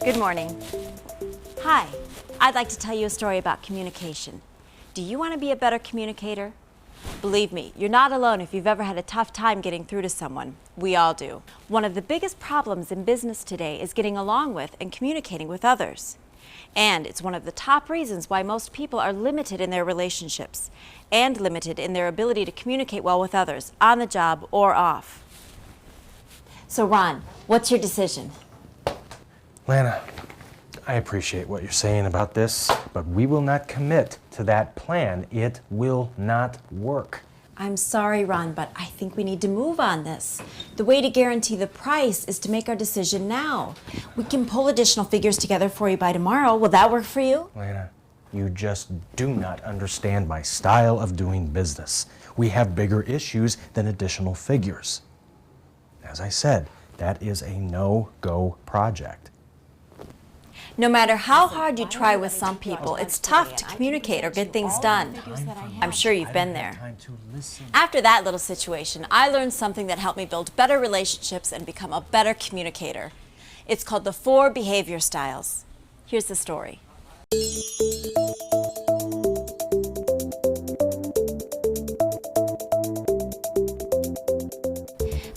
Good morning. Hi, I'd like to tell you a story about communication. Do you want to be a better communicator? Believe me, you're not alone if you've ever had a tough time getting through to someone. We all do. One of the biggest problems in business today is getting along with and communicating with others. And it's one of the top reasons why most people are limited in their relationships and limited in their ability to communicate well with others, on the job or off. So Ron, what's your decision? Lana, I appreciate what you're saying about this, but we will not commit to that plan. It will not work. I'm sorry, Ron, but I think we need to move on this. The way to guarantee the price is to make our decision now. We can pull additional figures together for you by tomorrow. Will that work for you? Lana, you just do not understand my style of doing business. We have bigger issues than additional figures. As I said, that is a no-go project. No matter how hard you try with some people, it's tough to communicate or get things done. I'm sure you've been there. After that little situation, I learned something that helped me build better relationships and become a better communicator. It's called the 4 behavior styles. Here's the story.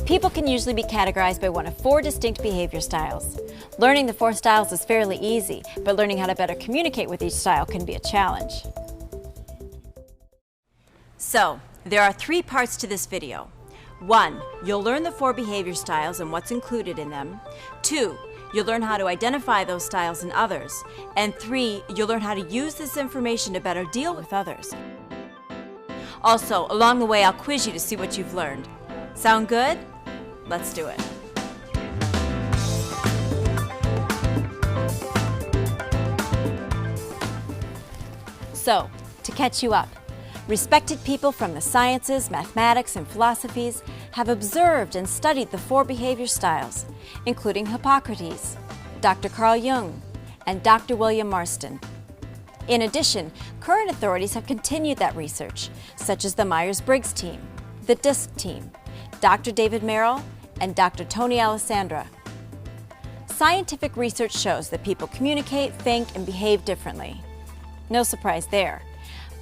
People can usually be categorized by one of 4 distinct behavior styles. Learning the 4 styles is fairly easy, but learning how to better communicate with each style can be a challenge. So, there are 3 parts to this video. 1, you'll learn the 4 behavior styles and what's included in them. 2, you'll learn how to identify those styles in others. And 3, you'll learn how to use this information to better deal with others. Also, along the way, I'll quiz you to see what you've learned. Sound good? Let's do it. So, to catch you up, respected people from the sciences, mathematics, and philosophies have observed and studied the 4 behavior styles, including Hippocrates, Dr. Carl Jung, and Dr. William Marston. In addition, current authorities have continued that research, such as the Myers-Briggs team, the DISC team, Dr. David Merrill, and Dr. Tony Alessandra. Scientific research shows that people communicate, think, and behave differently. No surprise there.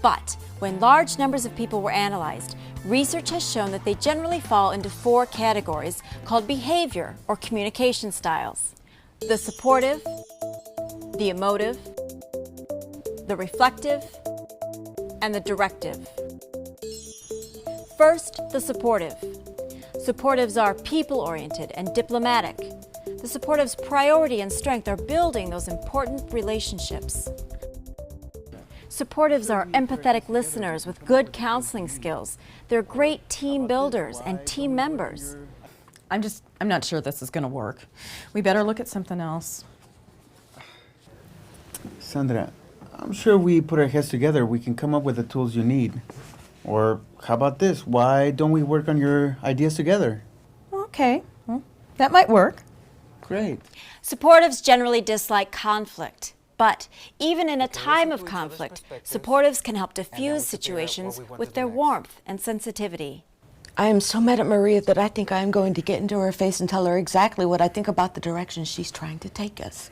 But when large numbers of people were analyzed, research has shown that they generally fall into 4 categories called behavior or communication styles: the supportive, the emotive, the reflective, and the directive. First, the supportive. Supportives are people-oriented and diplomatic. The supportives' priority and strength are building those important relationships. Supportives are empathetic listeners with good counseling skills. They're great team builders and team members. I'm not sure this is going to work. We better look at something else. Sandra, I'm sure we put our heads together, we can come up with the tools you need. Or how about this? Why don't we work on your ideas together? Okay, well, that might work. Great. Supportives generally dislike conflict. But even in a time of conflict, supportives can help diffuse situations with their warmth and sensitivity. I am so mad at Maria that I think I am going to get into her face and tell her exactly what I think about the direction she's trying to take us.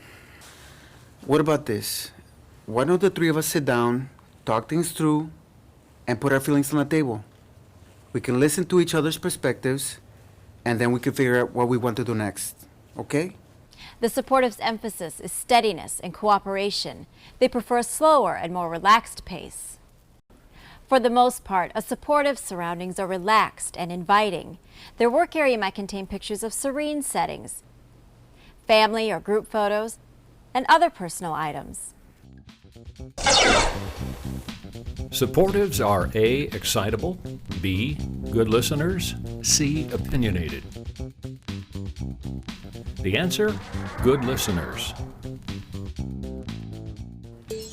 What about this? Why don't the 3 of us sit down, talk things through, and put our feelings on the table? We can listen to each other's perspectives, and then we can figure out what we want to do next. Okay? The supportive's emphasis is steadiness and cooperation. They prefer a slower and more relaxed pace. For the most part, a supportive's surroundings are relaxed and inviting. Their work area might contain pictures of serene settings, family or group photos, and other personal items. Supportives are A, excitable, B, good listeners, C, opinionated. The answer, good listeners.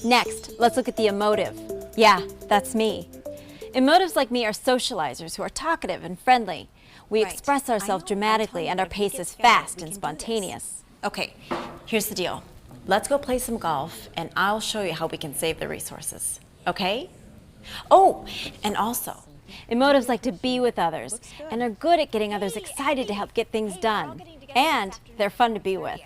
Next, let's look at the emotive. Yeah, that's me. Emotives like me are socializers who are talkative and friendly. We express ourselves dramatically and our pace is fast and spontaneous. Okay, here's the deal. Let's go play some golf and I'll show you how we can save the resources. Okay? Oh, and also, emotives like to be with others and are good at getting others excited to help get things done. And they're fun to be with.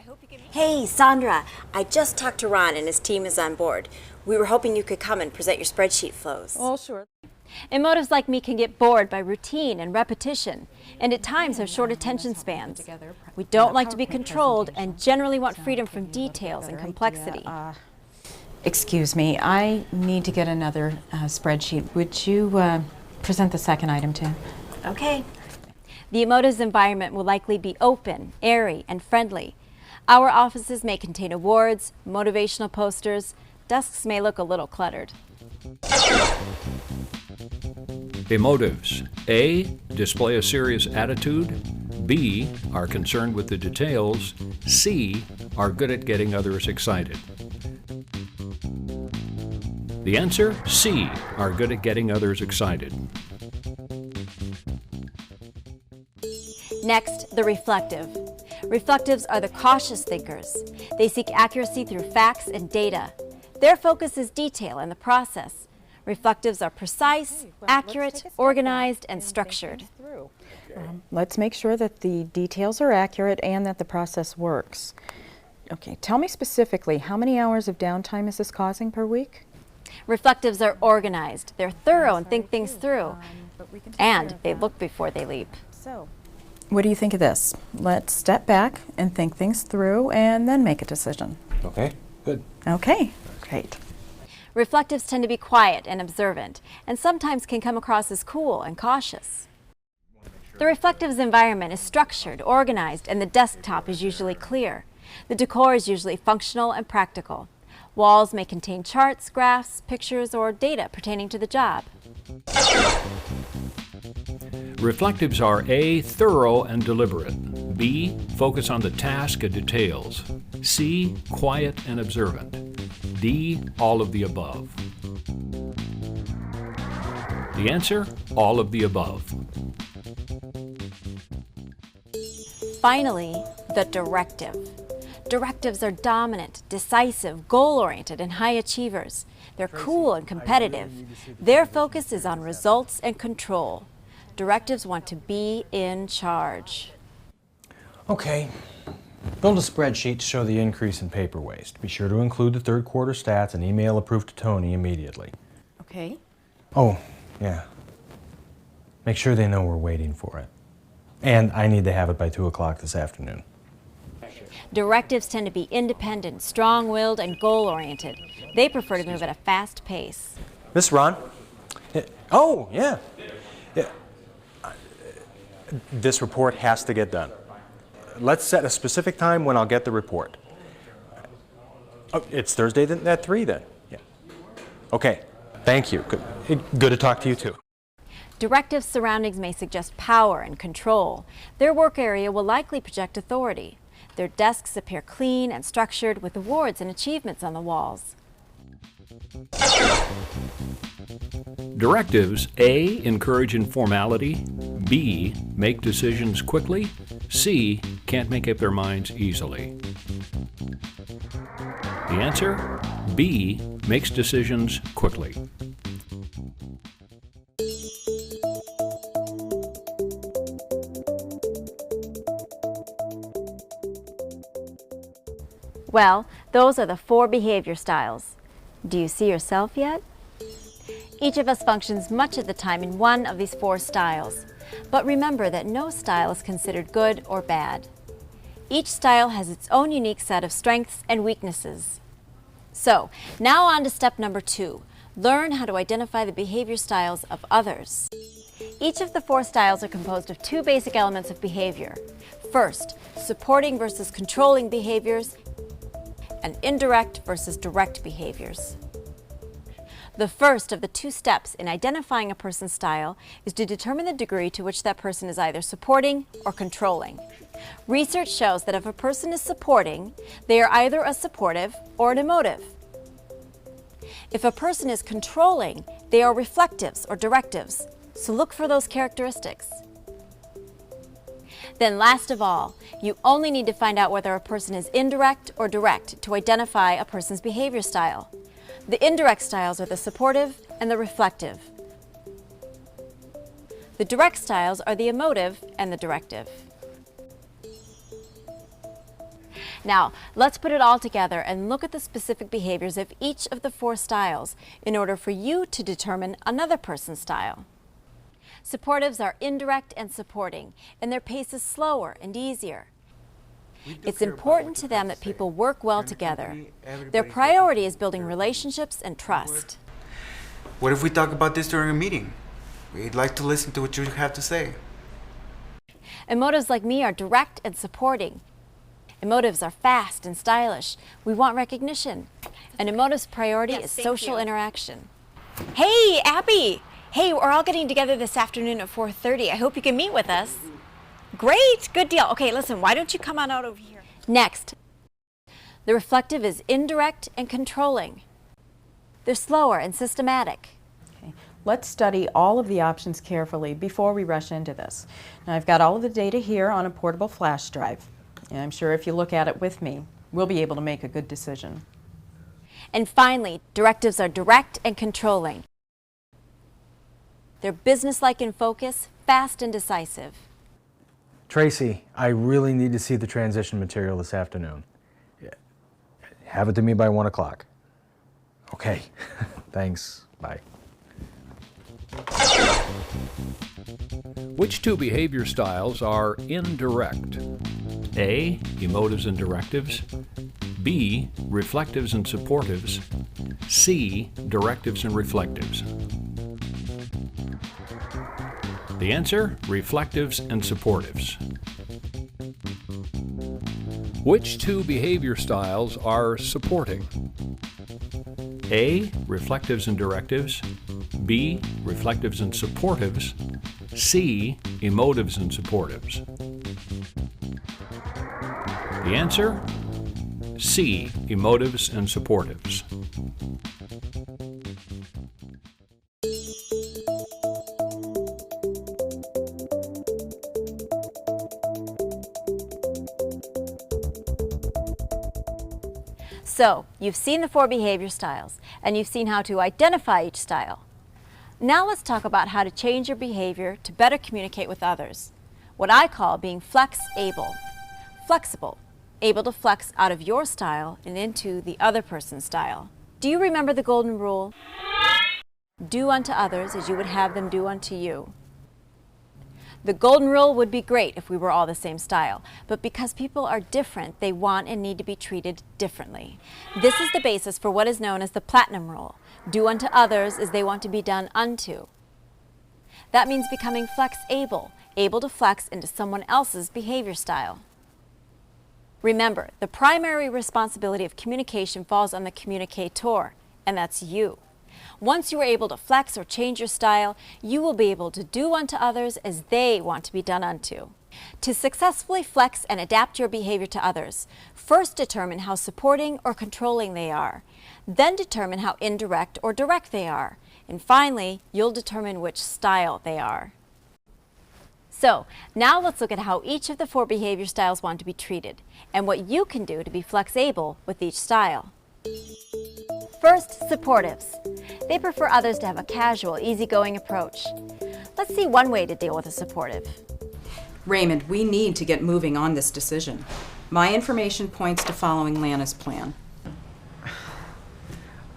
Hey, Sandra, I just talked to Ron and his team is on board. We were hoping you could come and present your spreadsheet flows. Oh, sure. Emotives like me can get bored by routine and repetition, and at times have short attention spans. We don't like to be controlled and generally want freedom from details and complexity. Excuse me, I need to get another spreadsheet. Would you present the second item too? Okay. The Emotives environment will likely be open, airy, and friendly. Our offices may contain awards, motivational posters. Desks may look a little cluttered. Emotives. A. Display a serious attitude. B. Are concerned with the details. C. Are good at getting others excited. The answer, C. Are good at getting others excited. Next, the reflective. Reflectives are the cautious thinkers. They seek accuracy through facts and data. Their focus is detail and the process. Reflectives are precise, accurate, organized, and structured. Let's make sure that the details are accurate and that the process works. Okay, tell me specifically, how many hours of downtime is this causing per week? Reflectives are organized. They're thorough and think things through. And they look before they leap. So, what do you think of this? Let's step back and think things through and then make a decision. Okay, good. Okay, great. Reflectives tend to be quiet and observant, and sometimes can come across as cool and cautious. The reflectives environment is structured, organized, and the desktop is usually clear. The decor is usually functional and practical. Walls may contain charts, graphs, pictures, or data pertaining to the job. Reflectives are A. Thorough and deliberate. B. Focus on the task and details. C. Quiet and observant. D. All of the above. The answer, all of the above. Finally, the directive. Directives are dominant, decisive, goal-oriented, and high achievers. They're cool and competitive. Their focus is on results and control. Directives want to be in charge. Okay. Build a spreadsheet to show the increase in paper waste. Be sure to include the third quarter stats and email approved to Tony immediately. Okay. Oh, yeah. Make sure they know we're waiting for it. And I need to have it by 2 o'clock this afternoon. Directives tend to be independent, strong-willed, and goal-oriented. They prefer to move at a fast pace. Miss Ron? Oh, yeah. This report has to get done. Let's set a specific time when I'll get the report. Oh, it's Thursday at 3 then? Yeah. Okay, thank you. Good to talk to you too. Directive surroundings may suggest power and control. Their work area will likely project authority. Their desks appear clean and structured with awards and achievements on the walls. Directives A. Encourage informality. B. Make decisions quickly. C. Can't make up their minds easily. The answer, B. Makes decisions quickly. Well, those are the 4 behavior styles. Do you see yourself yet? Each of us functions much of the time in one of these 4 styles. But remember that no style is considered good or bad. Each style has its own unique set of strengths and weaknesses. So, now on to step number 2. Learn how to identify the behavior styles of others. Each of the 4 styles are composed of 2 basic elements of behavior. First, supporting versus controlling behaviors, and indirect versus direct behaviors. The first of the 2 steps in identifying a person's style is to determine the degree to which that person is either supporting or controlling. Research shows that if a person is supporting, they are either a supportive or an emotive. If a person is controlling, they are reflectives or directives, so look for those characteristics. Then last of all, you only need to find out whether a person is indirect or direct to identify a person's behavior style. The indirect styles are the supportive and the reflective. The direct styles are the emotive and the directive. Now, let's put it all together and look at the specific behaviors of each of the 4 styles in order for you to determine another person's style. Supportives are indirect and supporting, and their pace is slower and easier. It's important to them that people work well together. Their priority is building relationships and trust. What if we talk about this during a meeting? We'd like to listen to what you have to say. Emotives like me are direct and supporting. Emotives are fast and stylish. We want recognition. And Emotive's priority is social interaction. Hey, Abby! Hey, we're all getting together this afternoon at 4:30. I hope you can meet with us. Great, good deal. Okay, listen, why don't you come on out over here? Next, the reflective is indirect and controlling. They're slower and systematic. Okay. Let's study all of the options carefully before we rush into this. Now, I've got all of the data here on a portable flash drive, and I'm sure if you look at it with me, we'll be able to make a good decision. And finally, directives are direct and controlling. They're businesslike in focus, fast and decisive. Tracy, I really need to see the transition material this afternoon. Have it to me by 1 o'clock. Okay, thanks, bye. Which 2 behavior styles are indirect? A. Emotives and directives. B. Reflectives and supportives. C. Directives and reflectives. The answer, reflectives and supportives. Which 2 behavior styles are supporting? A. Reflectives and directives. B. Reflectives and supportives. C. Emotives and supportives. The answer, C. Emotives and supportives. So, you've seen the 4 behavior styles, and you've seen how to identify each style. Now let's talk about how to change your behavior to better communicate with others. What I call being flex-able. Flexible, able to flex out of your style and into the other person's style. Do you remember the golden rule? Do unto others as you would have them do unto you. The golden rule would be great if we were all the same style, but because people are different, they want and need to be treated differently. This is the basis for what is known as the platinum rule. Do unto others as they want to be done unto. That means becoming flex-able, able to flex into someone else's behavior style. Remember, the primary responsibility of communication falls on the communicator, and that's you. Once you are able to flex or change your style, you will be able to do unto others as they want to be done unto. To successfully flex and adapt your behavior to others, first determine how supporting or controlling they are. Then determine how indirect or direct they are. And finally, you'll determine which style they are. So, now let's look at how each of the 4 behavior styles want to be treated, and what you can do to be flex-able with each style. First, supportives. They prefer others to have a casual, easygoing approach. Let's see one way to deal with a supportive. Raymond, we need to get moving on this decision. My information points to following Lana's plan.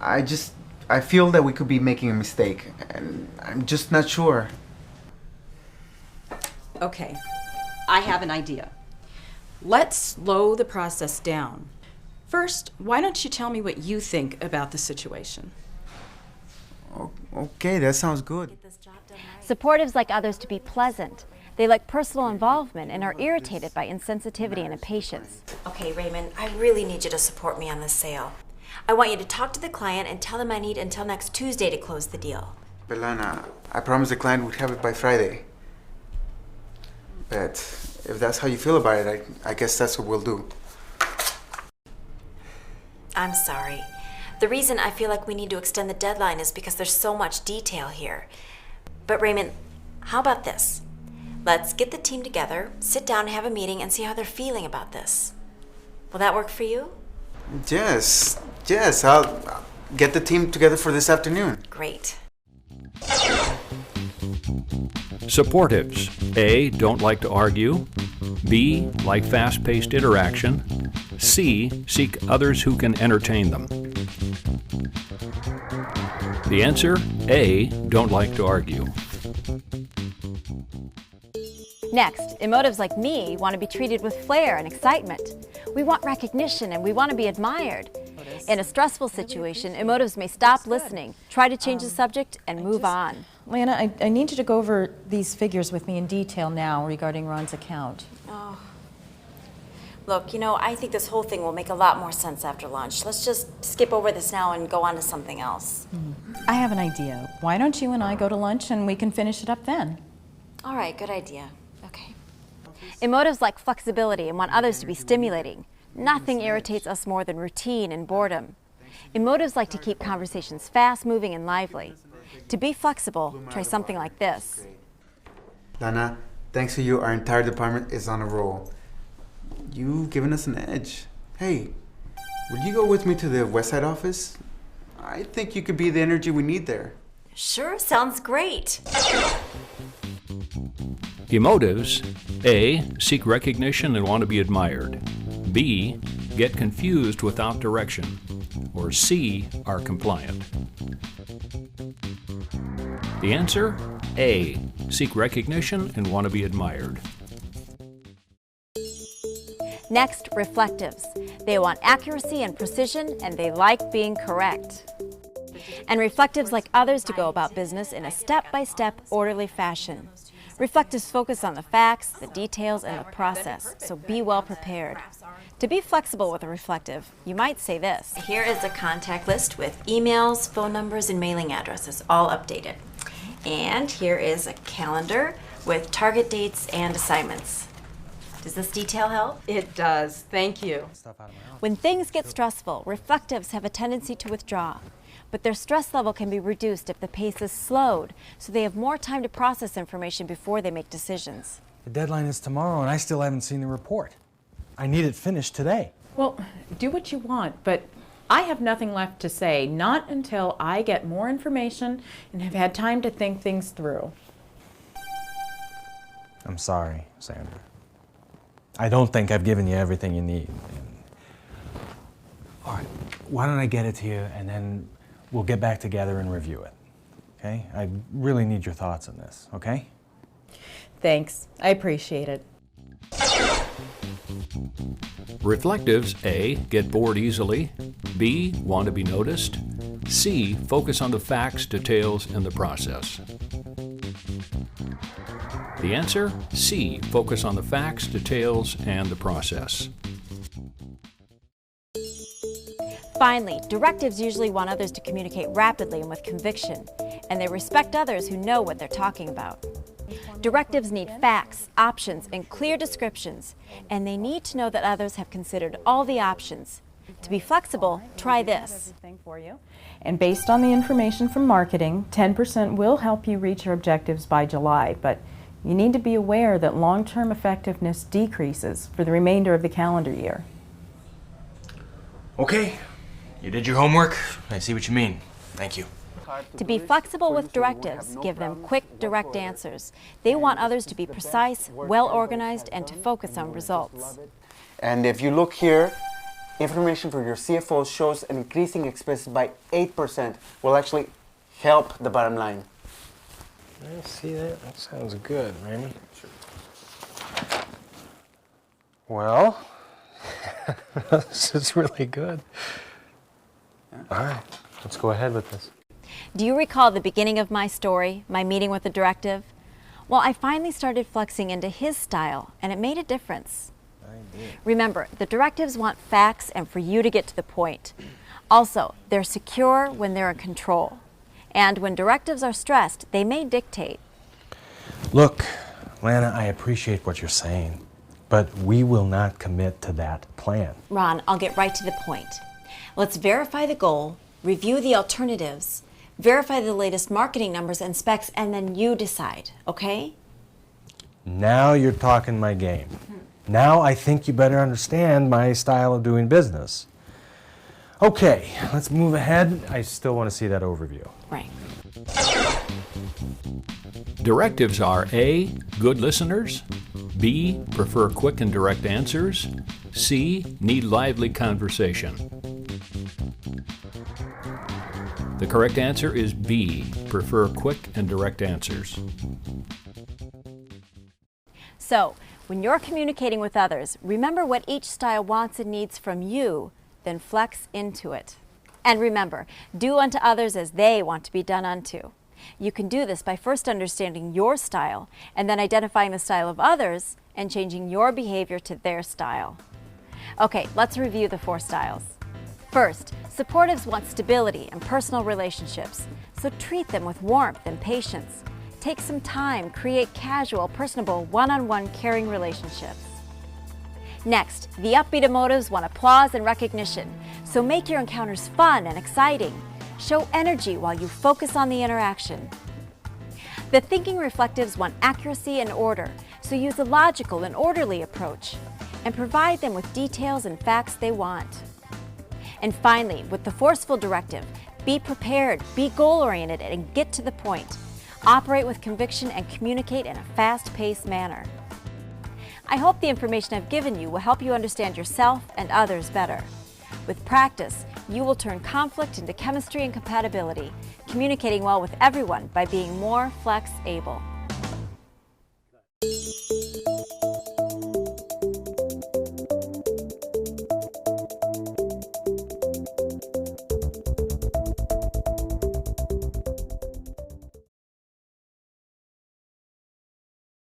I feel that we could be making a mistake, and I'm just not sure. Okay, I have an idea. Let's slow the process down. First, why don't you tell me what you think about the situation? Okay, that sounds good. Supportives like others to be pleasant. They like personal involvement and are irritated by insensitivity and impatience. Okay, Raymond, I really need you to support me on this sale. I want you to talk to the client and tell them I need until next Tuesday to close the deal. But Lana, I promised the client we'd have it by Friday. But if that's how you feel about it, I guess that's what we'll do. I'm sorry. The reason I feel like we need to extend the deadline is because there's so much detail here. But Raymond, how about this? Let's get the team together, sit down and have a meeting and see how they're feeling about this. Will that work for you? Yes, I'll get the team together for this afternoon. Great. Supportives. A. Don't like to argue. B. Like fast-paced interaction. C. Seek others who can entertain them. The answer, A. Don't like to argue. Next, emotives like me want to be treated with flair and excitement. We want recognition and we want to be admired. In a stressful situation, emotives may stop listening, try to change the subject, and move on. Lana, I need you to go over these figures with me in detail now regarding Ron's account. Oh. Look, I think this whole thing will make a lot more sense after lunch. Let's just skip over this now and go on to something else. I have an idea. Why don't you and I go to lunch and we can finish it up then? All right, good idea. Okay. Emotives like flexibility and want others to be stimulating. Nothing irritates us more than routine and boredom. Emotives like to keep conversations fast-moving and lively. To be flexible, try something like this. Lana, thanks to you, our entire department is on a roll. You've given us an edge. Hey, would you go with me to the West Side office? I think you could be the energy we need there. Sure, sounds great. Emotives, A. Seek recognition and want to be admired. B. Get confused without direction. Or C. Are compliant. The answer, A. Seek recognition and want to be admired. Next, reflectives. They want accuracy and precision, and they like being correct. And reflectives like others to go about business in a step-by-step, orderly fashion. Reflectives focus on the facts, the details, and the process, so be well prepared. To be flexible with a reflective, you might say this. Here is a contact list with emails, phone numbers, and mailing addresses, all updated. And here is a calendar with target dates and assignments. Does this detail help? It does. Thank you. When things get stressful, reflectives have a tendency to withdraw. But their stress level can be reduced if the pace is slowed, so they have more time to process information before they make decisions. The deadline is tomorrow, and I still haven't seen the report. I need it finished today. Well, do what you want, but I have nothing left to say, not until I get more information and have had time to think things through. I'm sorry, Sandra. I don't think I've given you everything you need. All right, why don't I get it to you, and then we'll get back together and review it, okay? I really need your thoughts on this, okay? Thanks. I appreciate it. Reflectives, A. Get bored easily. B. Want to be noticed. C. Focus on the facts, details, and the process. The answer, C. Focus on the facts, details, and the process. Finally, directives usually want others to communicate rapidly and with conviction, and they respect others who know what they're talking about. Directives need facts, options, and clear descriptions, and they need to know that others have considered all the options. To be flexible, try this. And based on the information from marketing, 10% will help you reach your objectives by July, but you need to be aware that long-term effectiveness decreases for the remainder of the calendar year. Okay, you did your homework. I see what you mean. Thank you. To be flexible with directives, give them quick, direct answers. They want others to be precise, well-organized, and to focus on results. And if you look here, information for your CFO shows an increasing expenses by 8% will actually help the bottom line. I see that. That sounds good, Raymond. Well, this is really good. All right, let's go ahead with this. Do you recall the beginning of my story, my meeting with the directive? Well, I finally started flexing into his style, and it made a difference. Remember, the directives want facts and for you to get to the point. Also, they're secure when they're in control. And when directives are stressed, they may dictate. Look, Lana, I appreciate what you're saying, but we will not commit to that plan. Ron, I'll get right to the point. Let's verify the goal, review the alternatives, verify the latest marketing numbers and specs, and then you decide, okay? Now you're talking my game. Now I think you better understand my style of doing business. Okay, let's move ahead. I still want to see that overview. Right. Directives are A. Good listeners. B. Prefer quick and direct answers. C. Need lively conversation. The correct answer is B. Prefer quick and direct answers. So, when you're communicating with others, remember what each style wants and needs from you, then flex into it. And remember, do unto others as they want to be done unto. You can do this by first understanding your style and then identifying the style of others and changing your behavior to their style. Okay, let's review the 4 styles. First, supportives want stability and personal relationships, so treat them with warmth and patience. Take some time, create casual, personable, one-on-one caring relationships. Next, the upbeat emotives want applause and recognition, so make your encounters fun and exciting. Show energy while you focus on the interaction. The thinking reflectives want accuracy and order, so use a logical and orderly approach, and provide them with details and facts they want. And finally, with the forceful directive, be prepared, be goal-oriented, and get to the point. Operate with conviction and communicate in a fast-paced manner. I hope the information I've given you will help you understand yourself and others better. With practice, you will turn conflict into chemistry and compatibility, communicating well with everyone by being more flex-able.